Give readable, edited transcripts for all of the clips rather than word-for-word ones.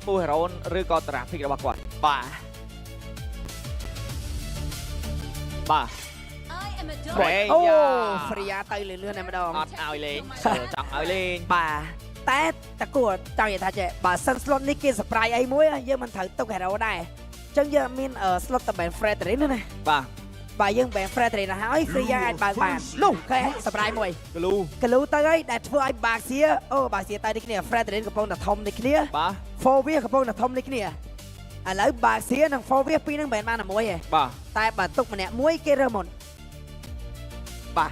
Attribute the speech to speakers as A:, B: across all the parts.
A: ปูเฮโร่หรือก็ตราพิกระบาดก่อนบ่า
B: โอ้ฟรียาเตยเลื่อนๆในมาดอง
A: อดเอาเลยจังเอาเลย
B: บ่าแต่ตะกัวเจ้าอย่าท่าเจ๊บ่าซันสล็อตนี่กินสปรายไอ้มวยเยอะมันถือตุ๊กแกเราได้จังเยอะมินสล็อตตะแบนเฟรดเรนนี่นะบ่ายังแบนเฟรดเรนนะฮะไอ้ฟรียาบ่าลูกแค่สปรายมวยกลูเตยแต่ช่วยบ่าเสียโอ้บ่าเสียตายในขี้เนี่ยเฟรดเรนกับพงษ์ทอมในขี้เนี่ยโฟเวียกับพงษ์ทอมในขี้เนี่ยแล้วบ่าเสียนังโฟเวียปีนังแบนมาหน่ะมวยแต่บ่าตุ๊กมันเนี่ยมวยเกเรมอนบ่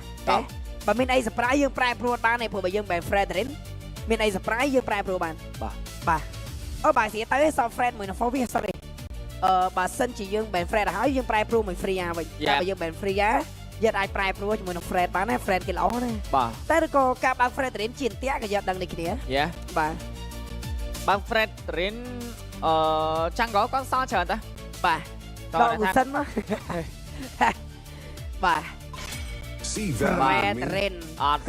B: ามินไอ้สปรายยังแปรปรวนบ้านในพวกบ่ายังแบนเฟรดเรนมินไอ้สปรายยังแปรปรวนบ้านบ่าบ่าเสียตายซอฟเฟรดเหมือนโฟเวีย sorry bà sân chỉ dương bền Fred hỏi dương prai pro mình free vậy, bà dương bền free á, giờ ai prai pro cho mình Fred bán này Fred cái lỗ này, tại nó có cả bác Fred đến chiến tiếc cái giờ đằng này kia, bà
A: Fred đến chẳng có sao chờ ta,
B: bà, đậu sân mà, bà, Fred đến,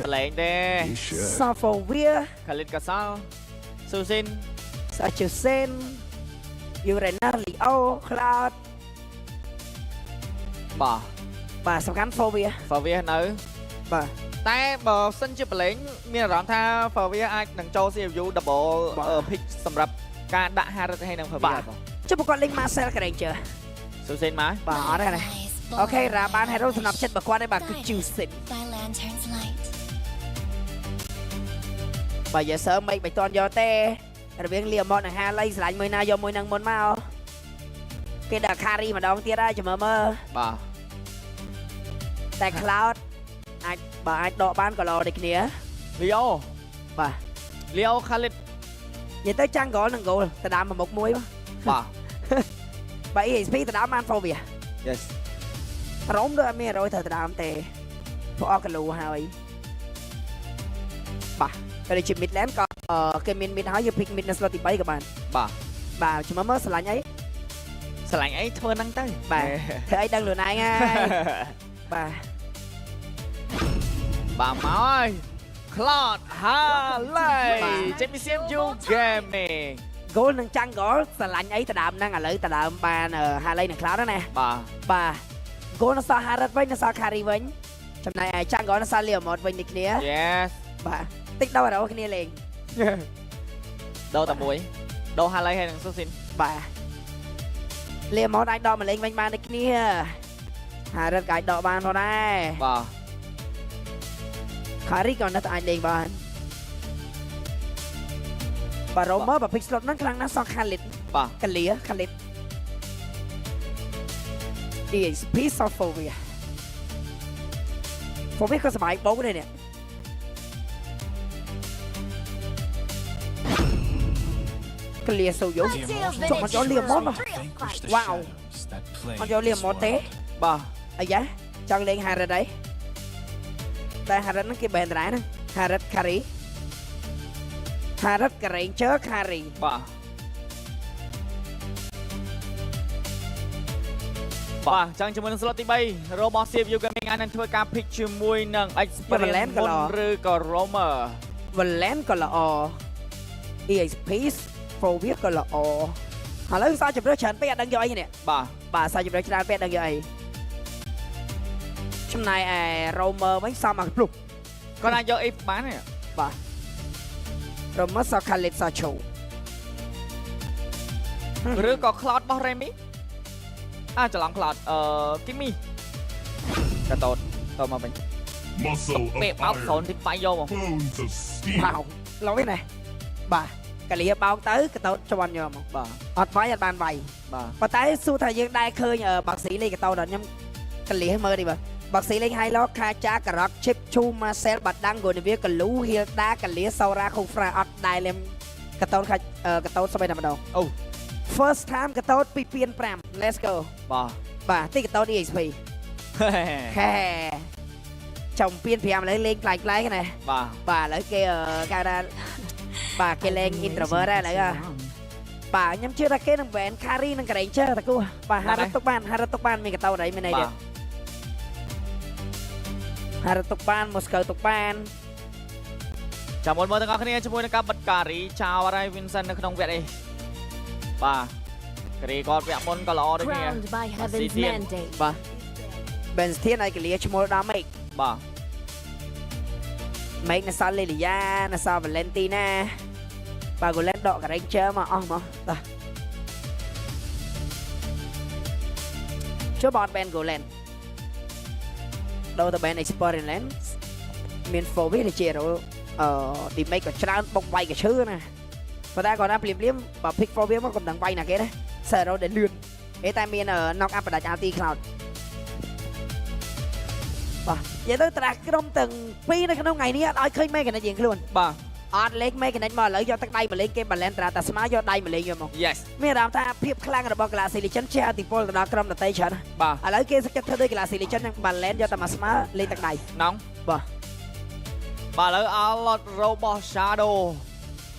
A: lên đây,
B: sao phổ vía,
A: Khalid cả sao, Susin,
B: sao chịu sen Urena Leo Cloud បាទសំខាន់ Fovia
A: នៅ
B: បាទ
A: តែបើសិនជាប្រឡែងមានអារម្មណ៍ថា Fovia អាចនឹងចូល CPU double pick សម្រាប់ការដាក់ Harris ហើយនឹង Fovia បង
B: ចុះប្រកបលេង Marcel Granger
A: ស៊ូសេនមក
B: បាទអត់ទេណាអូខេរ៉ាបាន Hero សម្រាប់ចិត្តបើគាត់ទេបាទគឺ Juicy បាទយ៉ាសើមិនតន់យកទេរវាងលៀមមកនឹងហាឡៃស្រឡាញ់មួយណាយកមួយនឹងមុនមកគេដាក់ carry ម្ដងទៀតហើយចាំមើល
A: បាទ
B: តែ cloud អាចបើអាចដកបានក៏ល្អដូចគ្នា
A: Leo
B: បាទ
A: Leo Khalid
B: និយាយទៅចាំង goal នឹង goal ទៅដើមមុខមួយ
A: បាទ
B: បើ ESP ទៅដើមបាន Fovia
A: yes
B: រ៉ុំដូចអត់មាន100ទៅដើមទេពួកអកលូហើយបាទតែជា mid lane ក៏គេមាន mid ហើយយើង pick mid នៅ slot ទី3ក៏បានបាទចាំមើលស្រឡាញ់អី
A: ធ្វើហ្នឹងទៅ
B: បាទធ្វើអីដឹងខ្លួនឯងហើយបាទ
A: មកហើយ Cloud Harley Championship U Gaming
B: goal នឹងចាំង goal ស្រឡាញ់អីទៅដើមហ្នឹងឥឡូវទៅដើមបាន Harley និង Cloud ណាបាទ goal នៅសល់ Harris វិញនៅសល់ carry វិញចំណែកឯចាំង goal នៅសល់ Leomord វិញនេះគ្នា
A: yes
B: បាទតិចដល់រកគ្នាលេង
A: ដោតែមួយដោ Harley ហើយនឹង Susin
B: បាទLeomord អាចដកមកលេងវិញបានដូចគ្នា Harris ក៏អាចដកបានផងដែរ
A: បាទ
B: Carry ក៏នៅតែអាចលេងបានបាទ Romer បើ pick slot ហ្នឹងខ្លាំងណាស់សង Khalid
A: បាទ
B: កលៀ Khalid is piece of Fovia ក៏សบายបោកដែរនេះកលៀសូយោចុះមកយកលៀម៉តវ៉ាវមកយកលៀម៉តទេបាទអាយ៉ាចង់លេង Harris អីតែ Harris ហ្នឹងគេបែនតាណា Harris carry Harris Granger carry
A: បាទចឹងជាមួយនឹង slot ទី3របស់ CPU Gaming អាចនឹងធ្វើការ pick ជាមួយនឹង Experience ឬក៏ Romer
B: Valent ក៏ល្អ EXP Fovia ក៏ល្អឥឡូវសារជម្រើសច្រើនពេកអត់ដឹងយកអីនេះបាទសារជម្រើសច្រើនពេកអត់ដឹងយកអីចំណាយឯ Romer វិញសមមកភ្លុះ
A: គាត់អាចយក If បានទេ
B: បាទ Romer ស Khalid ស Cho
A: ឬក៏ Cloud របស់ Remy ច្រឡំ Cloud Kimmy ក៏តមកវិញពេលបោក0ទី5យកមក
B: បោកឡងនេះបាទកលៀបោកទៅកតោតជន់យកមក
A: បាទ
B: អត់វាយអត់បានវាយ
A: បាទ
B: ប៉ុន្តែសួរថាយើងដែរឃើញបាក់ស៊ីលេងកតោតដល់ខ្ញុំកលៀមើលនេះបាទបាក់ស៊ីលេង high lock ខាចាការ៉ុត chip ឈូ Marcel បាដាំងគូនវាកលូ Hilda កលៀ Sora Kufra អត់ដែរលេងកតោតខាកតោតស្បែកតែម្ដង
A: អូ
B: first time កតោតពីពៀន5 let's go បាទទីកតោត EXP ហេចំពៀន5ឥឡូវលេងខ្លាំងៗណាបាទឥឡូវគេគេថាបាទគេលេង introvert ដែរឥឡូវបាទខ្ញុំជឿថាគេនឹង ban carry នឹង Granger តាគូបាទ Harris ទុកបានមានកតោតអីមានអីទៀត Harris ទុកបាន Moscow ទុកបាន
A: ចាំមុនមើលទាំងអស់គ្នាជាមួយនឹងការបិទការីចោលហើយ Vincent នៅក្នុងវគ្គនេះ bà cái con vẽ môn có lo đấy kìa
C: Crowned by heaven's
A: Tiên.
C: mandate.
B: bà bên thiên này cái lia cho mua đam mấy
A: bà
B: mấy nó sao Lilia nó sao Valentina bà còn lên độ cả Ranger mà mà ta cho bọn Ben Golan đâu ta Ben Experience miền phố biết là chia rồi đi mấy cái trán bông bay cái chữ nè và ta còn đang liếm và pick for biết mà còn đang bay nè cái đấy sợ đâu để lươn cái tai miền ở knock up và đặt anti cloud bà vậy tôi tra cái đông từng pi nó cái đông ngày ní ai khơi mấy cái này gì luôn
A: bà
B: lên mấy cái này mà lấy cho tắc đây mà lên game mà lên tra ta smart cho đây mà lên vô một
A: yes
B: មានអារម្មណ៍ថាភាពខ្លាំងរបស់កីឡា Silicon ជាអតិពលទៅដល់ក្រុមដទៃច្រើន
A: បាទ
B: ឥឡូវគេសឹកចិត្តធ្វើដោយកីឡា Silicon ហ្នឹង balance យកតែមកស្មើលេងទឹកដៃ
A: nóng
B: បាទ
A: bà lấy Alot Robot Shadow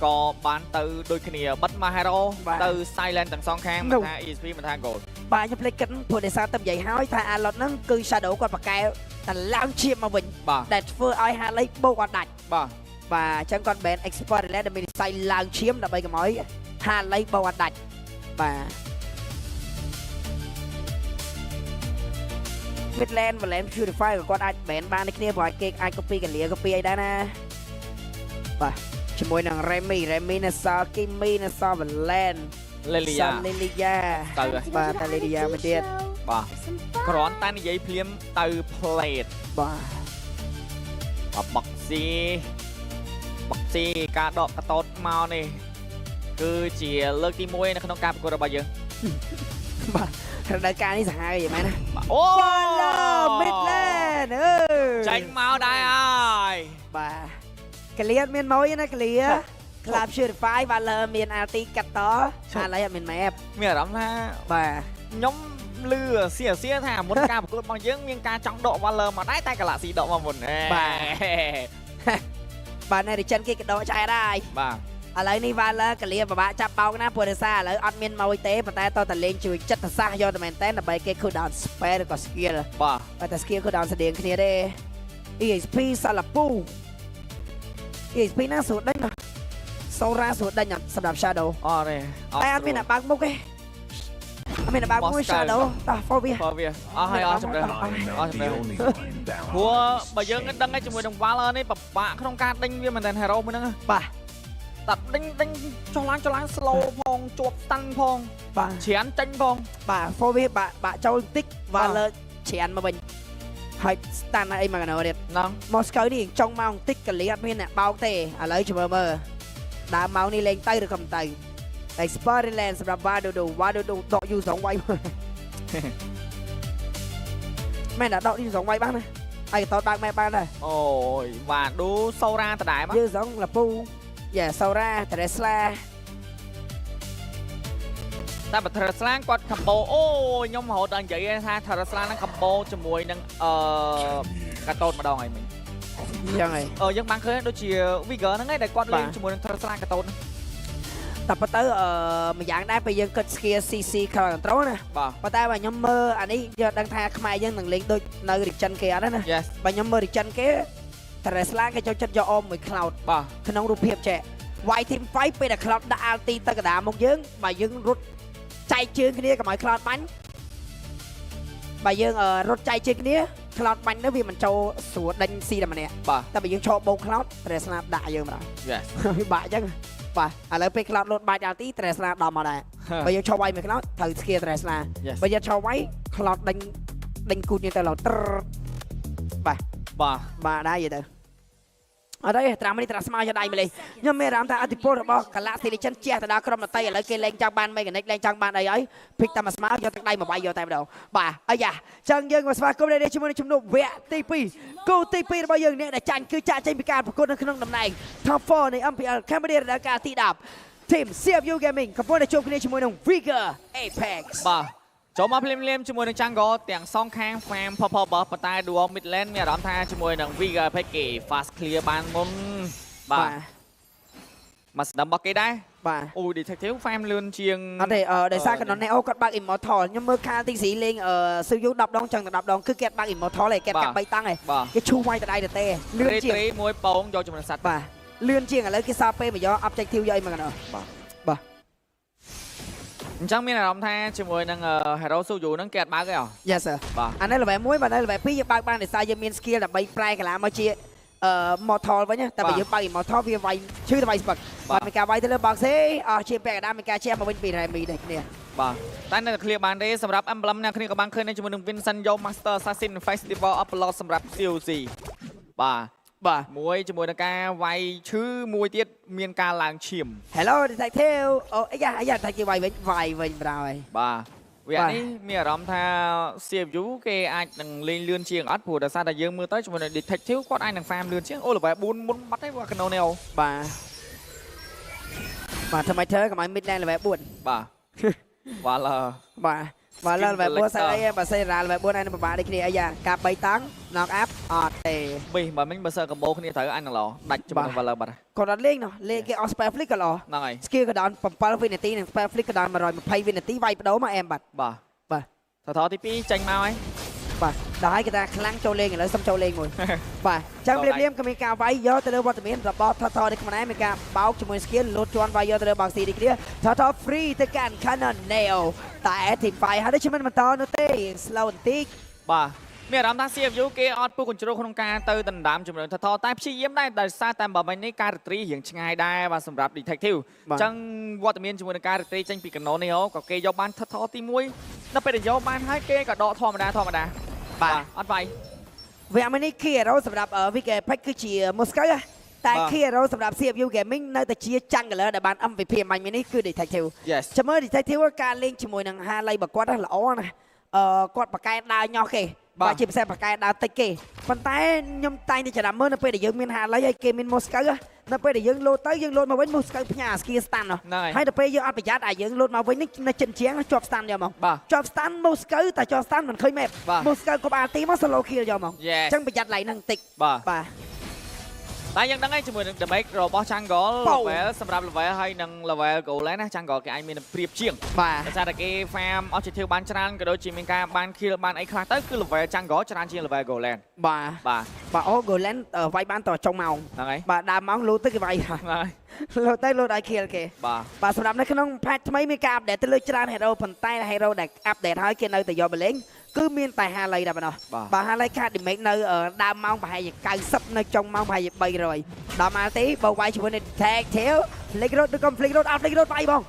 A: ក៏បានទៅដូចគ្នាបិទ Mahero ទៅ Silent ទាំងសងខាងមិនថា ESP មិនថា Gold
B: បាទខ្ញុំភ្លេចគិតព្រោះដោយសារតែនិយាយហើយថា Alot ហ្នឹងគឺ Shadow គាត់បកកែតែឡើងឈាមមកវិញ
A: បាទ
B: ដែលធ្វើឲ្យ Harley បោកអត់ដាច់
A: បាទ
B: បាទអញ្ចឹងគាត់ ban export ដែលមាននិស័យឡើងឈាមដើម្បីកុំឲ្យ Harley បោកអត់ដាច់បាទ Midland Valent Purify ក៏គាត់អាច ban បានដូចគ្នាព្រោះគេអាច copy កលា copy អីដែរណាបាទជាមួយនឹង Remy នៅសល់ Kimmy នៅសល់ Valent
A: Lilia
B: Lilia
A: ទៅ
B: បាទតែ Lilia មកទៀត
A: បាទ គ្រាន់តែនិយាយភ្លាមទៅ plate
B: បាទ
A: បុកស៊ីការដកកតោតមកនេះគឺជាលើកទី1នៅក្នុងការប្រកួតរបស់យើង
B: បាទរដូវកាលនេះសាហាវយ៉ាងម៉េចណា
A: អូ
B: Midland
A: ចាញ់មកដែរហើយ
B: បាទកលៀតមានមួយណាកលៀ Club Purify បាទលើមាន RT កាត់តឥឡូវអត់មាន map
A: មានអារម្មណ៍ថា
B: បាទ
A: ខ្ញុំលឺសៀថាមុនការប្រកួតរបស់យើងមានការចង់ដក Valor មកដែរតែ Galaxy ដកមកមុន
B: បាទនៅរីចិនគេក៏ដកចែកដែរ
A: បាទ
B: ឥឡូវនេះ Valor កលៀពិបាកចាប់បោកណាព្រោះដោយសារឥឡូវអត់មានមួយទេប៉ុន្តែតតែលេងជួយចិត្តសាស្ត្រយកទៅមែនតើដើម្បីគេ cooldown spell ឬក៏ skill
A: បាទ
B: តែ skill cooldown ស្តៀងគ្នាទេ EXP សាឡាពូ EXP ណាស្រួលដេញណា Sora ស្រួលដេញសម្រាប់ Shadow
A: អរទេ
B: តែអត់មានអាបាក់មុខទេអត់មានអាបាក់មួយ Shadow តោះ for វា
A: វាអស់ហើយអស់ជំរឿនអស់ជំរឿនព្រោះបើយើងដឹងជាមួយនឹង Valor នេះពិបាកក្នុងការដេញវាមែនតើ Hero មួយហ្នឹង
B: បាទ
A: តែដេញចុះឡើង slow ផងជាប់តាំងផង
B: បាទ
A: ច្រើនចេញផង
B: បាទ for វាបាក់ចូលបន្តិច Valor ច្រើនមកវិញហើយ stand អីមកកណោទៀត
A: ហ្នឹង
B: មកស្កូវនេះចង់មកបន្តិចកលៀអត់មានអ្នកបោកទេឥឡូវចាំមើលដើមមកនេះលេងទៅឬក៏មិនទៅ Experience សម្រាប់ Vado ដក U 2 វាយមែនតែដក U 2វាយបានណាហើយកតោតបើកម៉ែបានដែរ
A: អូយវ៉ាឌូ Sora ដដែលមក
B: U 2លពូយ៉ា Sora Teresla
A: តែបើ Teresla គាត់ combo អូខ្ញុំរហូតដល់និយាយថា Teresla ហ្នឹង combo ជាមួយនឹងកាតូតម្ដងហើយមិញ
B: យ៉ាងហី
A: យើងបានឃើញដូចជា Vigor ហ្នឹងឯងដែលគាត់លេងជាមួយនឹង Teresla កាតូន
B: តែប៉ុន្តែម្យ៉ាងដែរពេលយើងគិត skill CC Crowd Control ណា
A: បាទ
B: ប៉ុន្តែបើខ្ញុំមើលអានេះយកដឹងថាខ្មែរយើងនឹងលេងដូចនៅ region គេអត់ណា
A: Yes
B: បើខ្ញុំមើល region គេ Teresla គេចូលចិត្តយកអមមួយ Cloud
A: បាទ
B: ក្នុងរូបភាពចេះ White Team Fight ពេលដែល Cloud ដាក់ RT ទៅកណ្ដាលមកយើងបើយើងរត់ចែកជើងគ្នាកុំឲ្យ Cloud បាញ់បើយើងរត់ចែកជើងគ្នា Cloud បាញ់ទៅវាមិនចូលស្រួលដេញស៊ីតែម្នាក់
A: បាទ
B: តែបើយើងឈរបោក Cloud Teresla ដាក់យើងម្ដង
A: Yes
B: វាបាក់អញ្ចឹងបាទឥឡូវពេល Cloud លោតបាច់ RT Teresla ដល់មកដែរបើយើងឈប់វាយមួយ Cloud ត្រូវ skill Teresla បើយើងឈប់វាយ Cloud ដេញគូតយើងទៅលោតបាទ
A: បាទ
B: ដែរយីទៅអត់ទេត្រាំនេះត្រាស្មារដៃម្លេះខ្ញុំមានអារម្មណ៍ថាអធិពលរបស់កាឡា Silicon ជះទៅដល់ក្រុមដតីឥឡូវគេលេងចង់បាន Mechanic លេងចង់បានអីហើយ pick តែមកស្មារយកទឹកដៃមកវាយយកតែម្ដងបាទអាយ៉ាចឹងយើងមកស្វាគមន៍នេះជាមួយនឹងជំនួបវគ្គទី2គូទី2របស់យើងអ្នកដែលចាញ់គឺចាក់ចេញពីការប្រកួតនៅក្នុងតំណែង Top 4 នៃ MPL Cambodia រដូវកាលទី10 Team CFU Gaming កំពុងតែជួបគ្នាជាមួយនឹង Vigor Apex
A: បាទចូលមកភ្លាមជាមួយនឹង Jungle ទាំងសងខាង Farm Purple Buff ប៉ុន្តែ Duo Midland មានអារម្មណ៍ថាជាមួយនឹង Vigor Apex គេ fast clear បានមុនបាទមកស្ដាំរបស់គេដែរ
B: បាទ
A: អូ Detective Farm លឿនជាង
B: អត់ទេដោយសារ Canon Neo គាត់បើក Immortal ខ្ញុំមើលខា TC លេងស៊ូ10ដងចឹង10ដងគឺគេបើក Immortal ឯងគេកាត់3តាំងឯងគេឈូសវាយទៅដៃទៅទេលឿនជាង
A: មួយពងយកចំនួនសัตว์
B: បាទលឿនជាងឥឡូវគេសល់ពេលមកយក Objective យកអីមកកណ្ដោបាទ
A: chẳngមានអារម្មណ៍ថាជាមួយនឹង Hero Suzu ហ្នឹងគេអត់បើកទេអ្ហ៎
B: Yes sir
A: បាទ
B: អានេះ level 1 បាទនេះ level 2យើងបើកបានដោយសារយើងមាន skill ដើម្បីប្រែកាឡាមកជាmortal វិញតែបើយើងបើក immortal វាវាយឈឺទៅវាយស្ពឹកបាទមានការវាយទៅលើ box ទេអស់ជាពាក់កណ្ដាលមានការជះមកវិញពី Remy ដែរគ្នា
A: បាទតែនៅតែ clear បានទេសម្រាប់ emblem អ្នកគ្នាក៏បានឃើញនៅជាមួយនឹង Vincent Yo Master Assassin Festival Upload សម្រាប់ COC បាទមួយជាមួយនឹងការវាយឈឺមួយទៀតមានការឡើងឈាម
B: Hello detective អូអាយ៉ាតែគេវាយវិញប្រហើយ
A: បាទវានេះមានអារម្មណ៍ថា CPU គេអាចនឹងលេងលឿនជាងអត់ព្រោះដោយសារតែយើងមើលទៅជាមួយនឹង detective គាត់អាចនឹង farm លឿនជាងអូ level 4មុនបាត់ទេបងកណូនេះអូ
B: បាទថ្មីធ្វើកុំឲ្យ mid lane level 4
A: បាទវ៉ាឡា
B: បាទlevel 4ស្អីបើសិនរា level 4ឯងពិបាកដូចគ្នាអាយ៉ាការ3តង់ knock up អត់ទេ
A: ប៊ីបើមិញបើសើកម្បោគ្នាត្រូវអញនឹងឡោដាច់ជាមួយនឹង Valor បាត់
B: គាត់អត់លេងលេងគេអស់ spell flick ក៏ឡោ
A: ហ្នឹងហើយ
B: skill ក៏ដល់7វិនាទីនិង spell flick ក៏ដល់120វិនាទីវាយបដូរមកអែមបាត់
A: ថតទី2ចេញមកហើយ
B: បាទដល់ហើយគេថាខ្លាំងចូលលេងឥឡូវសុំចូលលេងមួយបាទចឹងលៀមក៏មានការវាយយកទៅលើវត្តមានរបស់ថតនេះខ្មែរមានការបោកជាមួយ skill លោតជាន់វាយយកទៅលើ box ទីនេះគ្នាថត free ទៅកាន់ Cannon Nail តែ team fight ហើយដូចមិនបន្តនោះទេ slow បន្តិច
A: បាទមានអារម្មណ៍ថា CFU គេអត់ពុះ control ក្នុងការទៅដណ្ដើមជំរឿនថតតែព្យាយាមដែរដោយសារតែបើមិញនេះការ retreat រៀងឆ្ងាយដែរបាទសម្រាប់ detective អញ្ចឹងវត្តមានជាមួយនឹងការ retreat ចេញពីកណូនេះក៏គេយកបានថតទី1ដល់ពេលដែលយកបានហើយគេក៏ដកធម្មតាបាទអត់វាយ
B: វាអានេះ key hero សម្រាប់ Wicked Pack គឺជា Moscow តែ key hero សម្រាប់ CFU Gaming នៅតែជា jungler ដែលបាន MVP មាញ់នេះគឺ detective ចាំមើល detective ការលេងជាមួយនឹង Harley បើគាត់ល្អណាគាត់បកកែដើរញោះគេបាទជាពិសេសបកកែដើរតិចគេប៉ុន្តែខ្ញុំតែងតែចាំមើលនៅពេលដែលយើងមាន Harley ហើយគេមាន Moscow នៅពេលដែលយើងលោតទៅយើងលោតមកវិញ Moscow ផ្ញើ skill stun ហើយដល់ពេលយើងអត់ប្រយ័ត្នយើងលោតមកវិញនៅចិនជាងជាប់ stun យកមកជាប់ stun Moscow តែជាប់ stun មិនឃើញ map Moscow ក៏បានទីមក solo kill យកមកអញ្ចឹងប្រយ័ត្នឡៃហ្នឹងតិចបាទ
A: តែយើងដឹងហើយជាមួយនឹង damage របស់ Jungle level សម្រាប់ level ហើយនឹង level Golden ណា Jungle គេអាចមានប្រៀបជាងដោយសារតែគេ farm objective បានច្រើនក៏ដូចជាមានការបាន kill បានអីខ្លះទៅគឺ level Jungle ច្រើនជាង level Golden
B: បាទអូ Golden វាយបានតចុងម៉ោង
A: ហ្នឹងហើយ
B: បាទដើមម៉ោងលូតទៅគេវាយហើយលូតឲ្យ kill គេបាទសម្រាប់នៅក្នុង patch ថ្មីមានការ update ទៅលើច្រើន hero ប៉ុន្តែ hero ដែល update ហើយគេនៅតែយកមកលេងគឺមានតែ Harley តែប៉ុណ្ណោះបាទ Harley ខាត damage នៅដើមម៉ោងប្រហែលជា90នៅចុងម៉ោងប្រហែលជា300ដល់មកទេបើវាយជាមួយនឹង detective flick road ឬក៏ flick road អត់ flick road វាយមក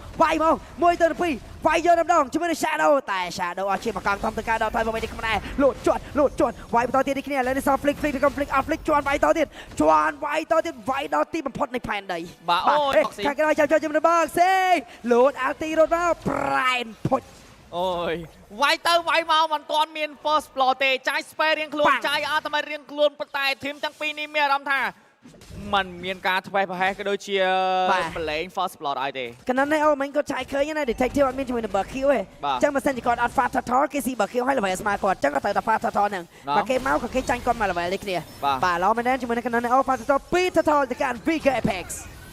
B: 1ទៅ2វាយយកម្ដងជាមួយនឹង shadow តែ shadow អត់ជាមកកង់ធំទៅការដល់ថយមកវិញនេះខ្មែរលោតជាន់វាយបន្តទៀតនេះគ្នាឥឡូវនេះសោះ flick ឬក៏ flick អត់ flick ជាន់វាយតទៀតវាយដល់ទីបំផុតនៃផែនដី
A: បាទអូយ
B: ខាងក្រោយចាំជាមួយនឹង box សេលោត ulti រត់មកប្រែនផុច
A: អូយវាយទៅវាយមកមិនទាន់មាន first blow ទេចាយ spare រៀងខ្លួនចាយអត់តែរៀងខ្លួនប៉ុន្តែធីមទាំងពីរនេះមានអារម្មណ៍ថាมันមានការធ្វេសប្រហែសក៏ដូចជាបលែង first blood ឲ្យទេ
B: កណ្ណនេះអូមិញគាត់ឆាយឃើញណា detective អត់មានជាមួយនឹង Burkill ទេអញ្ចឹងបើសិនជាគាត់អត់ fast turtle គេស៊ី Burkill ឲ្យ level ស្មើគាត់អញ្ចឹងក៏ត្រូវតែ fast turtle ហ្នឹងបើគេមកក៏គេចាញ់គាត់មក level នេះគ្នាបាទឡោមែនជាមួយនឹងកណ្ណនេះអូ fast turtle 2 turtle ទៅកាន់ Big Apex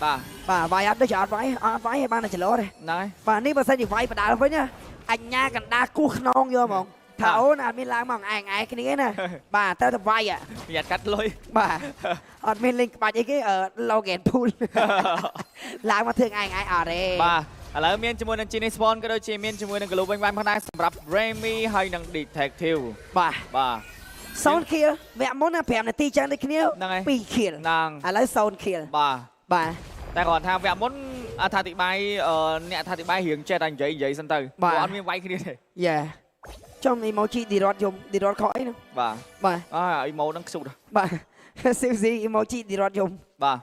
B: បាទវាយអត់ដូចជាអត់វាយឲ្យបានតែចលោទេ
A: ហ្នឹងហើយ
B: បាទនេះបើសិនជាវាយបដាល់វិញណាអញ្ញាកណ្ដាគោះខ្នងយកហ្មងថាអូនអត់មានឡើងមកឯងគ្នាណាបាទទៅវាយ
A: ប្រយ័ត្នកាត់លុយ
B: បាទអត់មានលេងក្បាច់អីគេ Logan Pool ឡើងមកធ្វើឯងអត់ទេ
A: បាទឥឡូវមានជាមួយនឹង Genie Spawn ក៏ដូចជាមានជាមួយនឹង Glue វិញបានផងដែរសម្រាប់ Remy ហើយនឹង Detective
B: បាទ Sound kill វគ្គមុនណា5នាទីចឹងដូចគ្នា2 kill
A: ហ្នឹង
B: ឥឡូវ Sound kill បាទ
A: តែគាត់ថាវគ្គមុនអត្ថាធិប្បាយអ្នកអត្ថាធិប្បាយរៀងចេះតែនិយាយសិនទៅព្រោះអត់មានវាយគ្នាទេ
B: យ៉ាចំ emoji ឌីរ៉តយំឌីរ៉តខកអីហ្នឹងបាទ
A: emo ហ្នឹងខ្សុត
B: បាទ CC emoji ឌីរ៉តយំ
A: បាទ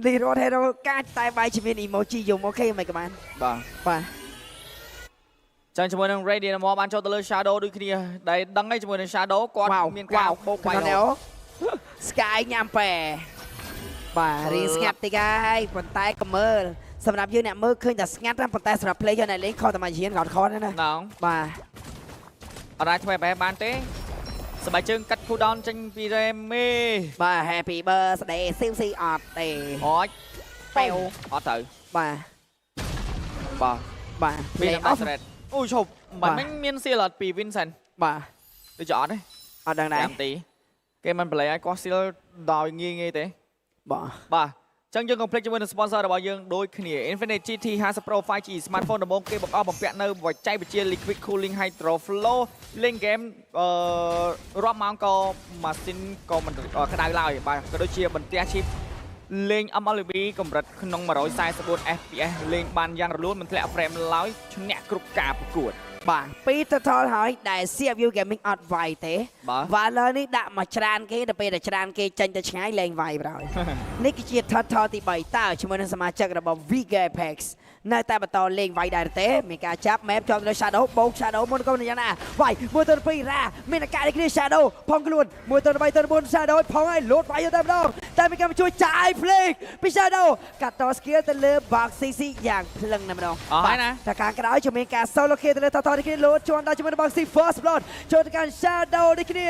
B: ឌីរ៉ត hero កាចតែបាយជាមាន emoji យំអូខេមិនក៏បានបាទ
A: ចឹងជាមួយនឹង Radiant មកបានចូលទៅលើ Shadow ដូចគ្នាដែលដឹងហើយជាមួយនឹង Shadow គាត់មានការបោកវាយ
B: Sky ញ៉ាំប៉ែបាទរៀងស្ងាត់តិចហើយប៉ុន្តែក៏មើលសម្រាប់យើងអ្នកមើលឃើញតែស្ងាត់ប៉ុន្តែសម្រាប់ player អ្នកលេងខុសតែមួយជាងគាត់ខុសណា
A: ហ្នឹង
B: បាទ
A: អត់អាចធ្វើបែបបានទេសបាយជើងកាត់ cool down ចេញពី Remy
B: បាទ Happy birthday ស៊ីស៊ីអត់ទេ
A: អូយប៉ែវអត់ទៅ
B: បាទ
A: មានដល់ thread អូយឈប់មិនមាន seal អត់ពី Vincent
B: បាទ
A: ដូចអត់ទេ
B: អត់ដឹងដែរ
A: 5នាទីគេមិន play ឲ្យគាត់ seal ដោយងាយទេបាទអ ចឹងយើង complete ជាមួយនឹង sponsor របស់យើងដូចគ្នា Infinite GT 50 Pro 5G smartphone ដំបូងគេបង្កប់បំពាក់នៅបច្ចេកវិទ្យា Liquid Cooling Hydro Flow លេង game រាប់ម៉ោងក៏ម៉ាស៊ីនក៏មិនក្តៅឡើយបាទក៏ដូចជាបន្ទះឈីបលេង MLB កម្រិតក្នុង144 FPS លេងបានយ៉ាងរលូនមិនធ្លាក់ frame ឡើយឈ្នះគ្រប់ការប្រកួត
B: បាទពីទៅថលហើយដែល CPU Gaming អត់វាយទេ Valor នេះដាក់មកច្រើនគេទៅពេលតែច្រើនគេចេញទៅឆ្ងាយលេងវាយប្រហើយនេះគឺជាថលទី3តើជាមួយនឹងសមាជិករបស់ Vega Apex នៅតែបន្តលេងវាយដែរទេមានការចាប់ map ជាប់លើ Shadow បោក Shadow មុនកុំយ៉ាងណាវាយមួយទៅ2រ៉ាមានអាការនេះគ្នា Shadow ផងខ្លួនមួយទៅ3ទៅ4 Shadow ផងឲ្យលោតវាយទៅម្ដងតែមានការជួយចាយ Flick ពី Shadow កាត់ត skill ទៅលើ Box CC យ៉ាងភ្លឹងតែម្ដង
A: បាទណា
B: តែការក្រោយជាមានការ solo kill ទៅលើថលនេះគ្នាលោតជាន់ដល់ជាមួយនឹង Box C First Blood ចូលទៅកាន់ Shadow នេះគ្នា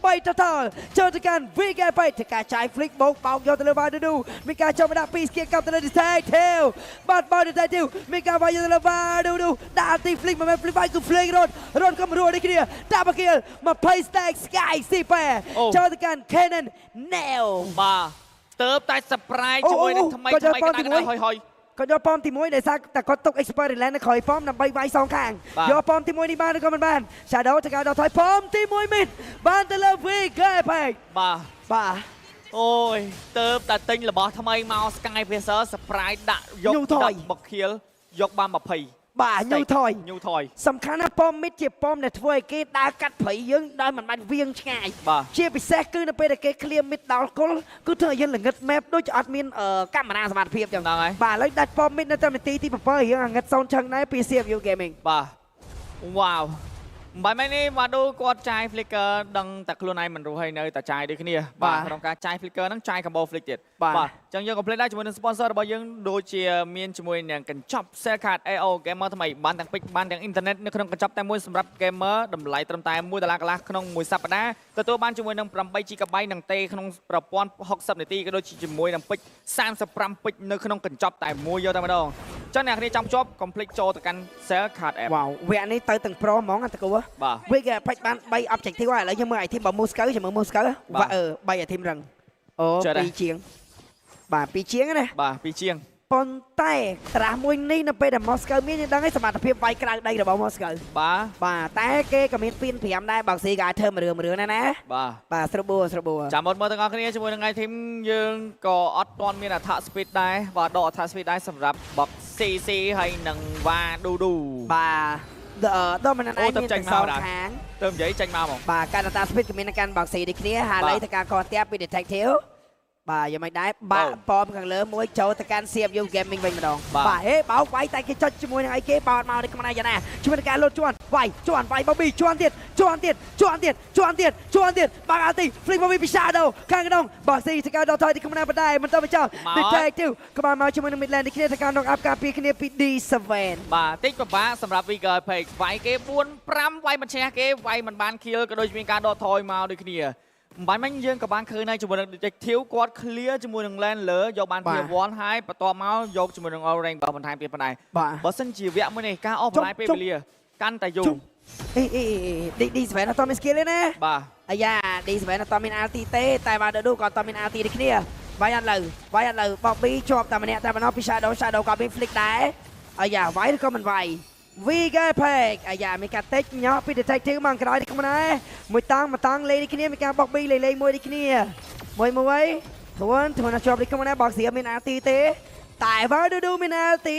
B: 3ថលចូលទៅកាន់ Vega Apex ធ្វើការចាយ Flick បោកយកទៅលើ Vadu មានការចូលមកដាក់2 skill កាប់ទៅលើ Detective បាទ Detective មានការវាយទៅលើ Vadu ដាក់ទី Flick មក Flick វាយគឺ Flick រត់ក៏រួចនេះគ្នា Double kill 20 stack Sky Super ចូលទៅកាន់ Cannon Nail
A: បាទស្ទើបតែ surprise ជាមួយនឹងថ្មីក្តៅហុយ
B: គាត់យកប៉មទី1ដែលតែគាត់ទុក experiment នៅក្រោយប៉មដើម្បីវាយសងខាងយកប៉មទី1នេះបានឬក៏មិនបាន Shadow ទៅការដល់ថយប៉មទី1មីតបានទៅលើ Vega Apex បាទ
A: អូយស្ទើបតែទិញរបស់ថ្មីមក Sky Pacer surprise ដាក់យកបុកខៀលយកបាន20
B: បាទញូថយសំខាន់ណាស់ប៉មមីតជាប៉មដែលធ្វើឲ្យគេដើរកាត់ព្រៃយើងដោយមិនបាច់វៀងឆ្ងាយជាពិសេសគឺនៅពេលដែលគេឃ្លាមមីតដល់គល់គឺធ្វើឲ្យយើងល្ងឹត map ដូចអត់មានកាមេរ៉ាសមត្ថភាពចឹង
A: ហើយ
B: បាទឥឡូវដាច់ប៉មមីតនៅតាមនាទីទី7យើងអាងឹតសូនឆឹងដែរពី CPU Gaming
A: បាទវ៉ាវបាយម៉េចនេះមកដូគាត់ចាយ flicker ដឹងតែខ្លួនឯងមិនរស់ហើយនៅតែចាយដូចគ្នាបាទក្នុងការចាយ flicker ហ្នឹងចាយ combo flick ទៀតបាទអញ្ចឹងយើង complete ដែរជាមួយនឹង sponsor របស់យើងដូចជាមានជាមួយនឹងកញ្ចប់ cell card AO gamer ថ្មីបានទាំងពេជ្របានទាំង internet នៅក្នុងកញ្ចប់តែមួយសម្រាប់ gamer តម្លៃត្រឹមតែ$1កន្លះក្នុងមួយសប្តាហ៍ទទួលបានជាមួយនឹង8 GB និងទេក្នុងប្រព័ន្ធ60នាទីក៏ដូចជាជាមួយនឹងពេជ្រ35ពេជ្រនៅក្នុងកញ្ចប់តែមួយយកតែម្ដងចឹងអ្នកគ្នាចាំជាប់ complete ចូលទៅកាន់ cell card app
B: វ៉ាវវគ្គនេះទៅទាំង pro ហ្មងអត់តើគូវាគេពេចបាន3 objective ហើយឥឡូវយើងមើល item របស់ Moscow ជាមួយ Moscow 3 item រឹងអូ2ជាងបាទ2ជាងណា
A: បាទ2ជាង
B: ប៉ុន្តែត្រាស់មួយនេះនៅពេលដែល Moscow មានយើងដឹងហើយសមត្ថភាពវាយក្រៅដីរបស់ Moscow បាទតែគេក៏មានពីន5ដែរបើស៊ីក៏អាចធ្វើមួយរឿងណាបាទស្របួរ
A: ចាំមើលទាំងអស់គ្នាជាមួយនឹង item យើងក៏អត់ទាន់មាន attack speed ដែរបាទដក attack speed ដែរសម្រាប់ box CC ហើយនឹង Vadu
B: បាទដល់មិនអាចមានទាំងសងខាង
A: ទៅនិយាយចេញមកហ្មង
B: បាទការ data speed ក៏មាននៅកាន់ box C ដូចគ្នាហើយឥឡូវទៅការកត់ពី detective បាទយ៉ាងមិនដែរបាក់ប៉មខាងលើមួយចូលទៅកាន់ CPU Gaming វិញម្ដងបាទហេបោកវាយតែគេចុចជាមួយនឹងអីគេបោតមកនេះខ្មែរយ៉ាងណាជាមួយនឹងការលោតជាន់វាយ Bobby ជាន់ទៀតបាក់អាទី Flick Bobby ពី Shadow ខាងក្នុងបោះស៊ីទៅការដល់ថយទីខ្មែរបដែរមិនទៅចោល Detective ក្បាលមកជាមួយនឹង Midland នេះគ្នាទៅការ knock up ការពារគ្នាពី D7
A: បាទតិចពិបាកសម្រាប់ Vega Apex វាយគេ4-5វាយមិនឈ្នះគេវាយមិនបាន kill ក៏ដូចជាមានការដកថយមកដូចគ្នាមិនបាញ់យើងក៏បានឃើញហើយជាមួយនឹង detective គាត់ clear ជាមួយនឹង lane លើយកបាន tier 1 ហើយបន្ទាប់មកយកជាមួយនឹង orange បើបន្ថែមទៀតប៉ុណ្ណេះបើសិនជាវគ្គមួយនេះការអស់បន្លាយពេលវេលាកាន់តែយូរ
B: D7 អត់មាន skill ទេណា
A: បាទ
B: អាយ៉ា D7 អត់មាន RT ទេតែបាទដូក៏អត់មាន RT ដូចគ្នាវាយអត់លើ Bobby ជាប់តែម្នាក់តែបណ្ដោះពី Shadow ក៏មាន flick ដែរអាយ៉ាវាយឬក៏មិនវាយVega Apex អាយ៉ាមានការតិចញ៉ោពី detective មកក្រោយនេះខ្មែរមួយតង់លេងនេះគ្នាមានការបុកប៊ីលេងមួយនេះគ្នាមួយធ្ងន់ជាប់នេះខ្មែរបោកសៀមាន RT ទេតែបើឌូមាន RT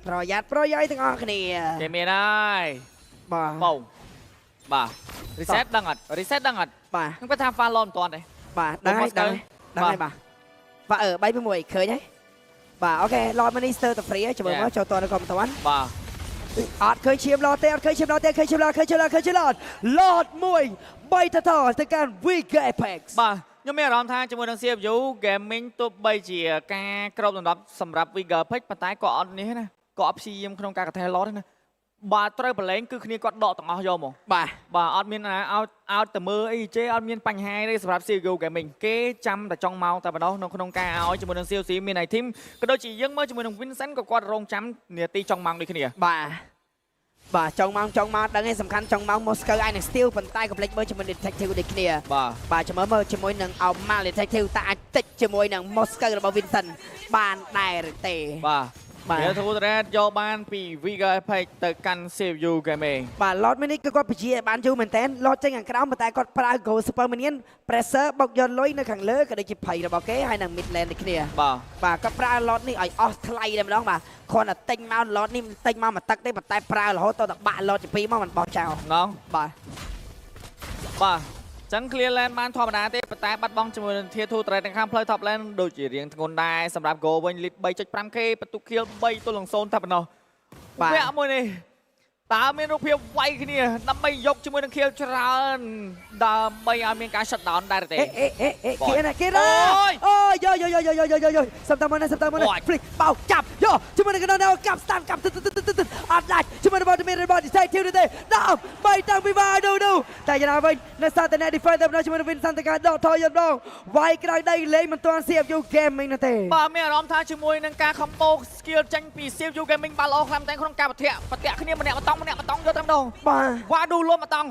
B: ប្រយ័ត្នទាំងអស់គ្នា
A: គេមានហើយ
B: បាទ
A: បងបាទ reset ដឹងអត់
B: បាទ
A: ខ្ញុំគាត់ថា follow មិនទាន់ទេ
B: បាទដឹងហើយបាទ3-6ឃើញហើយបាទអូខេ Lord Minister ទៅ free ចាំមើលចូលតទៅក៏មិនទាន់
A: បាទ
B: អត់ឃើញឈាមឡតទេឃើញឡត Lord 1 3 total ទៅកាន់ Vega Apex
A: បាទខ្ញុំមានអារម្មណ៍ថាជាមួយនឹង CPU Gaming ទោះបីជាការគ្របដណ្ដប់សម្រាប់ Vega Apex ប៉ុន្តែក៏អត់នេះណាក៏អត់ព្យាយាមក្នុងការកថែ Lord ទេណាបាទត្រូវប្រឡែងគឺគ្នាគាត់ដកទាំងអស់យកមកបាទអត់មានណាឲ្យទៅមើលអីចេះអត់មានបញ្ហាទេសម្រាប់ CPU Gaming គេចាំតែចង់មកតែម្ដងក្នុងការឲ្យជាមួយនឹង COC មាន item ក៏ដូចជាយើងមើលជាមួយនឹង Vincent ក៏គាត់រងចាំនាទីចង់មកដូចគ្នា
B: បាទ បាទចង់មកដឹងឯងសំខាន់ចង់មក Moscow ឯងនឹង Steel ប៉ុន្តែកុំភ្លេចមើលជាមួយ Detective ដូចគ្នាបាទចាំមើលជាមួយនឹង Almal Detective តើអាចតិចជាមួយនឹង Moscow របស់ Vincent បានដែរឬទេ
A: បាទវាធូររ៉េតយកបានពី Vega Epic ទៅកាន់ Save You Gaming
B: បាទ Lord Mini គឺគាត់ពជាបានយូរមែនតើ Lord ចេញខាងក្រោមប៉ុន្តែគាត់ប្រើ Go Super Minion Pressure បុកយកលុយនៅខាងលើក៏ដូចជាភ័យរបស់គេហើយនឹង Mid Lane ដូចគ្នាបាទគាត់ប្រើ Lord នេះឲ្យអស់ថ្លៃតែម្ដងបាទគ្រាន់តែទិញមក Lord នេះទិញមកមួយទឹកទេប៉ុន្តែប្រើរហូតដល់បាក់ Lord ទី2មកមិនបោះចោល
A: ណងបាទចឹង clear lane បានធម្មតាទេប៉ុន្តែបាត់បង់ជាមួយនឹង Tier 2 trade នៅខាងផ្លូវ top lane ដូចជារៀងធ្ងន់ដែរសម្រាប់ Go វិញ lead 3.5k បន្ទុក kill 3 ទល់នឹង 0 តែប៉ុណ្ណោះវគ្គមួយនេះតើមានរូបភាពវាយគ្នាដើម្បីយកជាមួយនឹង kill ច្រើនដើម្បីឲ្យមានការ shut down ដែរទេ
B: គេអូយសំតាមមក flick បោកចាប់យកជាមួយនឹងកណ្ដោះកាប់ stand កាប់អត់ដាច់ជាមួយនឹង bottom mid របស់ Detective ទេដល់បីតាំងពីបាដូតែយ៉ាងណាវិញនៅសារតែ defend តែជាមួយនឹង Vincent តកាដកថយយម្ដងវាយក្រៅដីលេងមិនទាន់ Save You Gaming នោះទេ
A: បាទមានអារម្មណ៍ថាជាមួយនឹងការ combo skill ចេញពី Save You Gaming បានល្អខ្លាំងតែក្នុងការប្រធាក់គ្នាម្នាក់ម្តងយកតែម្ដង
B: បាទ
A: វ៉ាឌូលុំម្ដង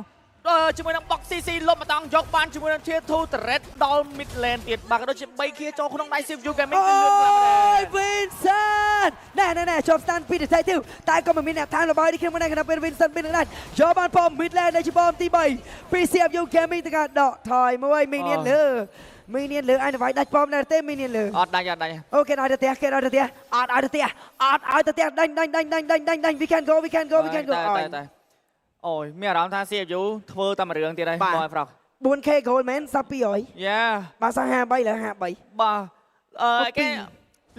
A: ជាមួយនឹង box CC លុំម្ដងយកបានជាមួយនឹង Tier 2 turret ដល់ mid lane ទៀតបាទក៏ដូចជា3ខៀចូលក្នុងដៃ Save You Gaming គឺលឿនខ្លាំងដែរ
B: អូយ Vincent ណែជាប់ stand ពី Detective តែក៏មិនមានអ្នកតាមរបស់នេះខ្ញុំមិនដឹងថាពេល Vincent មានណាស់យកបានប៉ម mid lane ដែលជាប៉មទី3ពី Save You Gaming ទៅការដកថយមួយមីនៀនលើអញវាយដាច់ប៉មដែរទេមីនៀនលើ
A: អត់ដាច់
B: អូគេដល់ទៅផ្ទះអត់ឲ្យទៅផ្ទះដាច់ we can go
A: អូយមានអារម្មណ៍ថា Save You ធ្វើតែមួយរឿងទៀតហើយបងប្រុស
B: 4k gold មែនសប្200
A: យ៉ា
B: បាទសោះ53លើ53
A: បាទគេ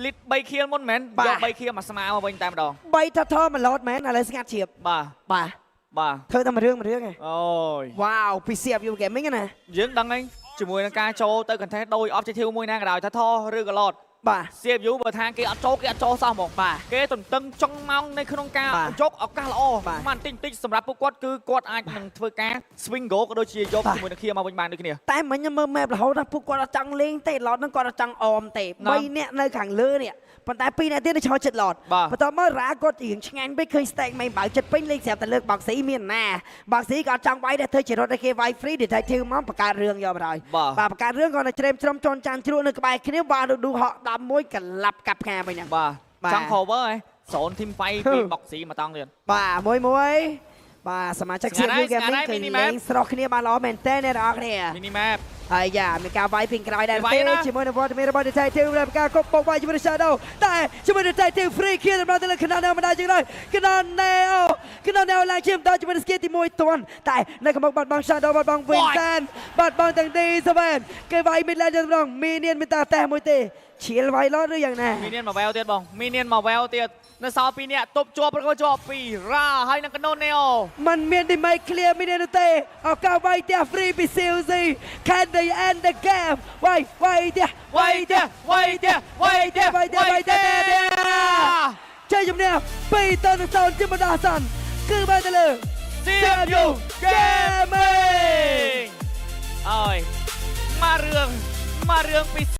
A: lead 3 kill មុនមែនយក3 kill មកស្មើមកវិញតែម្ដង
B: 3ថាធម៌មកឡតមែនឥឡូវស្ងាត់ជ្រាបបាទធ្វើតែមួយរឿង
A: អូយ
B: វ៉ាវពី Save You Gaming ណា
A: យើងដឹងហើយជាមួយនឹងការចូលទៅ content ដោយ objective មួយណាក៏ដោយថាធឬក៏ឡត
B: បាទ
A: Save You បើថាគេអត់ចូលសោះហ្មងគេទន្ទឹងចង់ម៉ោងនៅក្នុងការយកឱកាសល្អបានតិចសម្រាប់ពួកគាត់គឺគាត់អាចនឹងធ្វើការ swing go ក៏ដូចជាយកជាមួយនឹងគ្នាមកវិញបានដូចគ្នា
B: តែមិញមើល map រហូតថាពួកគាត់អត់ចង់លេងទេឡតហ្នឹងគាត់អត់ចង់អមទេ3នាក់នៅខាងលើនេះប៉ុន្តែ2នាក់ទៀតនៅឈរចិត្តឡតបន្ទាប់មករ៉ាគាត់រៀងឆ្ងាញ់ពេកឃើញ stack មិនបើចិត្តពេញលេងស្រាប់តែលើក box ស៊ីមានណា box ស៊ីក៏អត់ចង់វាយដែរធ្វើជារត់ឲ្យគេវាយ free Detective មកបង្កើតរឿងយកមកហើយបាទបង្កើតរឿងគាត់នៅច្រេមច្រំជន់ចានជ្រក់នៅក្បែរគ្នាបាទឌូហក់11កលាប់កាប់ផ្កាវិញហ្នឹង
A: បាទចង់ cover ហ៎ zone team fight ពី box ស៊ីមកតង់ទៀត
B: បាទមួយបាទសមាជិក Save You Gaming គឺលេងស្រស់គ្នាបានល្អមែនតើអ្នកនរអគ្នា
A: mini map
B: ហើយយ៉ាមានការវាយពីក្រោយដែរទេជាមួយនឹង Waterman របស់ Detective ដែលការគប់បោកវាយជាមួយនឹង Shadow តែជាមួយនឹង Detective free kill សម្រាប់ទៅលើ Canal មិនដែរជាងដែរ Canal ឡើងជាបន្តជាមួយនឹង skill ទី1ទាន់តែនៅកំពុងបាត់បង់ Shadow បាត់បង់ Vincent បាត់បង់ទាំង D7 គេវាយ mid lane ទៅម្ដង Minion មានតែមួយទេឈៀលវាយឡតឬយ៉ាងណា
A: Minion មក Well ទៀតបង Minion មក Well ទៀតនៅសល់2នាក់ទប់ជាប់ប្រកជាប់ពី Ra ហើយនឹង Canon Neo
B: มันមាន damage clear Minion នោះទេឱកាសវាយផ្ទះ free ពី CLC can they end the game វាយផ្ទះជ័យជំនះ2-0ជាបណ្ដោះអាសន្នគឺបានទៅលើ
A: Save You Gaming អើយមករឿងពី